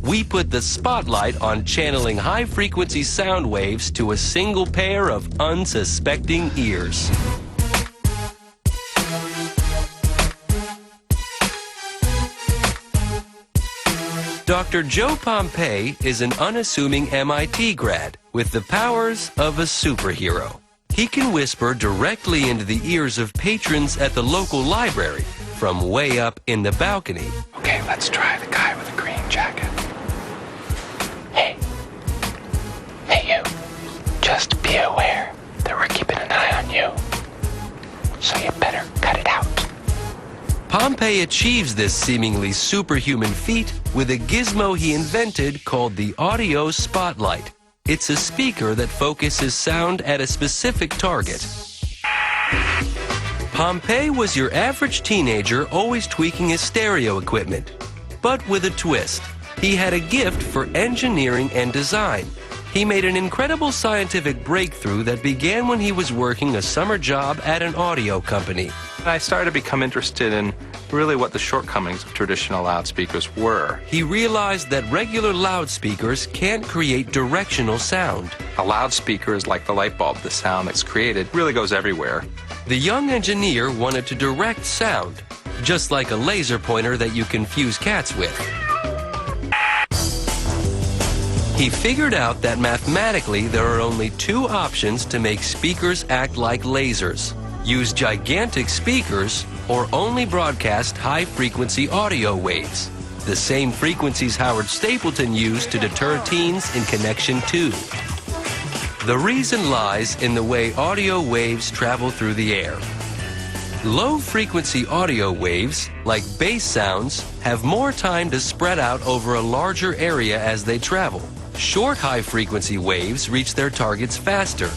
we put the spotlight on channeling high-frequency sound waves to a single pair of unsuspecting ears. Dr. Joe Pompey is an unassuming MIT grad with the powers of a superhero. He can whisper directly into the ears of patrons at the local library from way up in the balcony. Okay, let's try the guy with the green jacket. Hey, you, just be aware that we're keeping an eye on you, so you better cut it out. Pompey achieves this seemingly superhuman feat with a gizmo he invented called the audio spotlight. It's a speaker that focuses sound at a specific target. Pompey was your average teenager always tweaking his stereo equipment. But with a twist. He had a gift for engineering and design. He made an incredible scientific breakthrough that began when he was working a summer job at an audio company. I started to become interested in really what the shortcomings of traditional loudspeakers were. He realized that regular loudspeakers can't create directional sound. A loudspeaker is like the light bulb. The sound that's created really goes everywhere. The young engineer wanted to direct sound, just like a laser pointer that you confuse cats with. He figured out that mathematically there are only two options to make speakers act like lasers. Use gigantic speakers or only broadcast high-frequency audio waves, the same frequencies Howard Stapleton used to deter teens in Connection 2. The reason lies in the way audio waves travel through the air. Low-frequency audio waves, like bass sounds, have more time to spread out over a larger area as they travel. Short high-frequency waves reach their targets faster.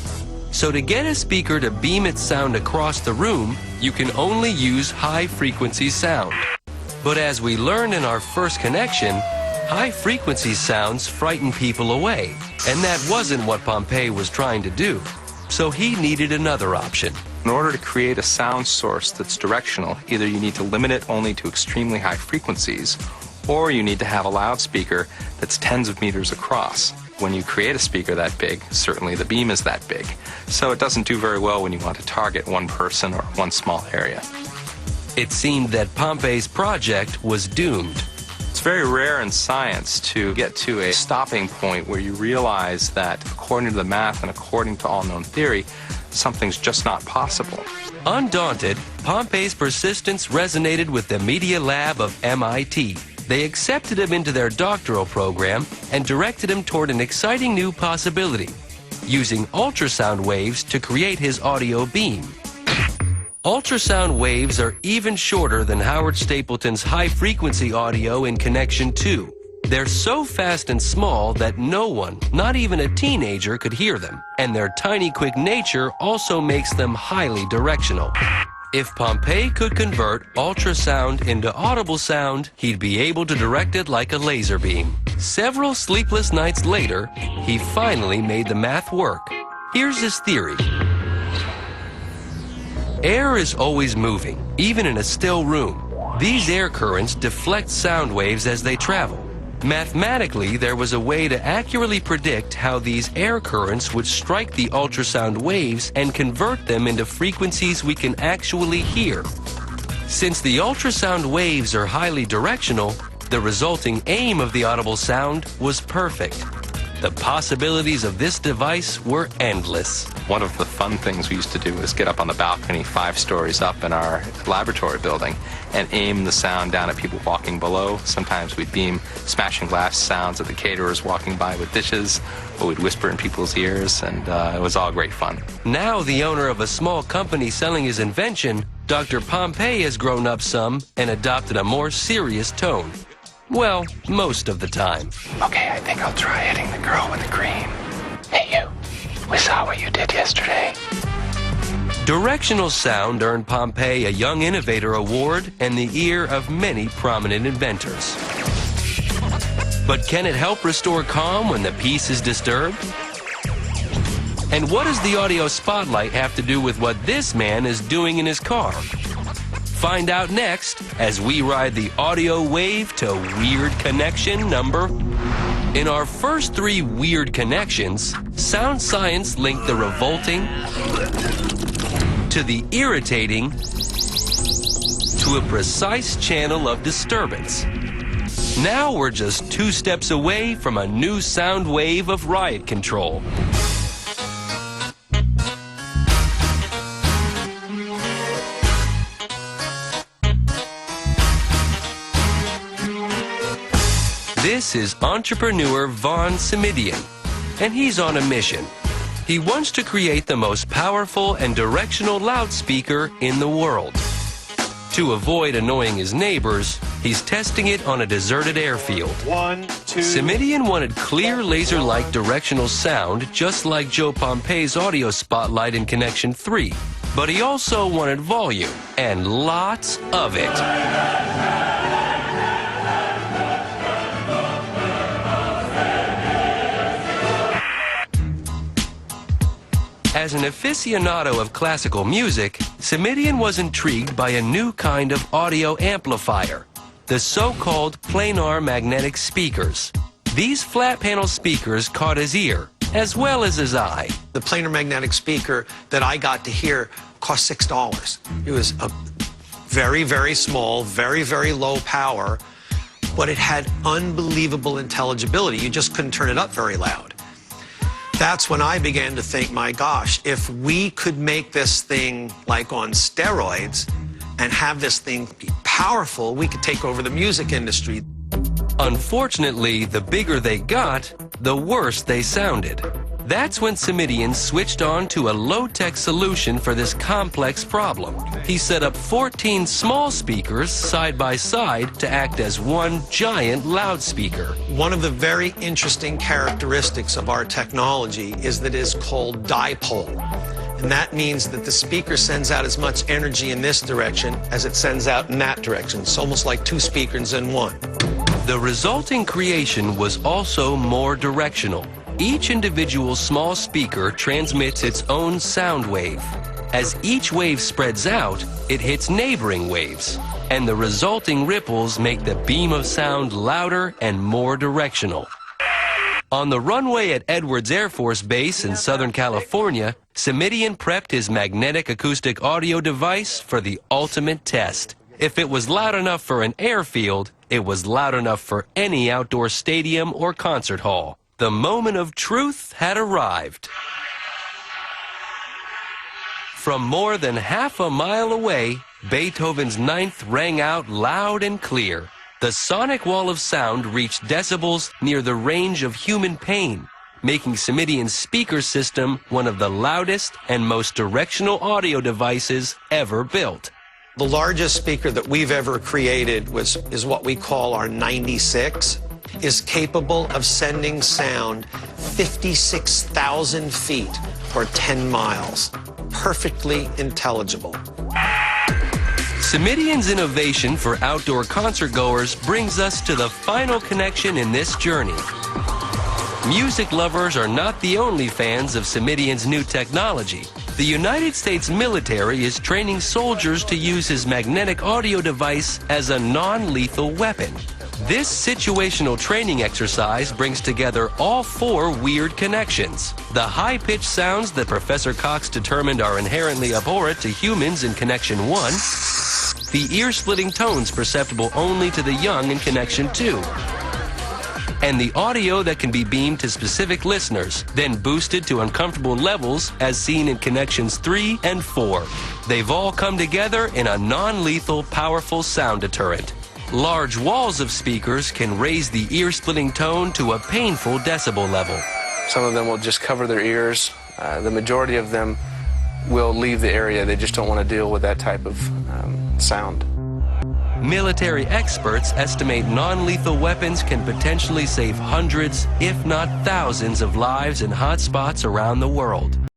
So to get a speaker to beam its sound across the room, you can only use high-frequency sound. But as we learned in our first connection, high-frequency sounds frighten people away, and that wasn't what Pompey was trying to do. So he needed another option. In order to create a sound source that's directional, either you need to limit it only to extremely high frequencies, or you need to have a loudspeaker that's tens of meters across. When you create a speaker that big, certainly the beam is that big. So it doesn't do very well when you want to target one person or one small area. It seemed that Pompey's project was doomed. It's very rare in science to get to a stopping point where you realize that according to the math and according to all known theory, something's just not possible. Undaunted, Pompey's persistence resonated with the Media Lab of MIT. They accepted him into their doctoral program and directed him toward an exciting new possibility, using ultrasound waves to create his audio beam. Ultrasound waves are even shorter than Howard Stapleton's high-frequency audio in Connection 2. They're so fast and small that no one, not even a teenager, could hear them, and their tiny, quick nature also makes them highly directional. If Pompey could convert ultrasound into audible sound, he'd be able to direct it like a laser beam. Several sleepless nights later, he finally made the math work. Here's his theory. Air is always moving, even in a still room. These air currents deflect sound waves as they travel. Mathematically, there was a way to accurately predict how these air currents would strike the ultrasound waves and convert them into frequencies we can actually hear. Since the ultrasound waves are highly directional, the resulting aim of the audible sound was perfect. The possibilities of this device were endless. One of the fun things we used to do was get up on the balcony 5 stories up in our laboratory building and aim the sound down at people walking below. Sometimes we'd beam smashing glass sounds at the caterers walking by with dishes, or we'd whisper in people's ears, and it was all great fun. Now the owner of a small company selling his invention, Dr. Pompey has grown up some and adopted a more serious tone. Well, most of the time. Okay, I think I'll try hitting the girl with the green. Hey, you. We saw what you did yesterday. Directional sound earned Pompey a Young Innovator Award and the ear of many prominent inventors. But can it help restore calm when the peace is disturbed? And what does the audio spotlight have to do with what this man is doing in his car? Find out next as we ride the audio wave to Weird Connection number In our first three weird connections, sound science linked the revolting to the irritating to a precise channel of disturbance. Now we're just 2 steps away from a new sound wave of riot control. This is entrepreneur Vaughn Simidian, and he's on a mission. He wants to create the most powerful and directional loudspeaker in the world. To avoid annoying his neighbors, he's testing it on a deserted airfield. 1, 2. Simidian wanted clear laser-like directional sound, just like Joe Pompei's audio spotlight in Connection 3. But he also wanted volume, and lots of it. As an aficionado of classical music, Simidian was intrigued by a new kind of audio amplifier, the so-called planar magnetic speakers. These flat panel speakers caught his ear, as well as his eye. The planar magnetic speaker that I got to hear cost $6. It was a very, very small, very, very low power, but it had unbelievable intelligibility. You just couldn't turn it up very loud. That's when I began to think, my gosh, if we could make this thing like on steroids and have this thing be powerful, we could take over the music industry. Unfortunately, the bigger they got, the worse they sounded. That's when Simidian switched on to a low-tech solution for this complex problem. He set up 14 small speakers side by side to act as one giant loudspeaker. One of the very interesting characteristics of our technology is that it is called dipole. And that means that the speaker sends out as much energy in this direction as it sends out in that direction. It's almost like 2 speakers in one. The resulting creation was also more directional. Each individual small speaker transmits its own sound wave. As each wave spreads out, it hits neighboring waves, and the resulting ripples make the beam of sound louder and more directional. On the runway at Edwards Air Force Base in Southern California, Simidian prepped his magnetic acoustic audio device for the ultimate test. If it was loud enough for an airfield, it was loud enough for any outdoor stadium or concert hall. The moment of truth had arrived. From more than half a mile away, Beethoven's Ninth rang out loud and clear. The sonic wall of sound reached decibels near the range of human pain, making Simidian's speaker system one of the loudest and most directional audio devices ever built. The largest speaker that we've ever created is what we call our 96. Is capable of sending sound 56,000 feet or 10 miles. Perfectly intelligible. Simidian's innovation for outdoor concert goers brings us to the final connection in this journey. Music lovers are not the only fans of Simidian's new technology. The United States military is training soldiers to use his magnetic audio device as a non-lethal weapon. This situational training exercise brings together all 4 weird connections. The high-pitched sounds that Professor Cox determined are inherently abhorrent to humans in Connection 1, the ear-splitting tones perceptible only to the young in Connection 2, and the audio that can be beamed to specific listeners, then boosted to uncomfortable levels as seen in Connections 3 and 4. They've all come together in a non-lethal, powerful sound deterrent. Large walls of speakers can raise the ear-splitting tone to a painful decibel level. Some of them will just cover their ears. The majority of them will leave the area. They just don't want to deal with that type of sound. Military experts estimate non-lethal weapons can potentially save hundreds, if not thousands, of lives in hot spots around the world.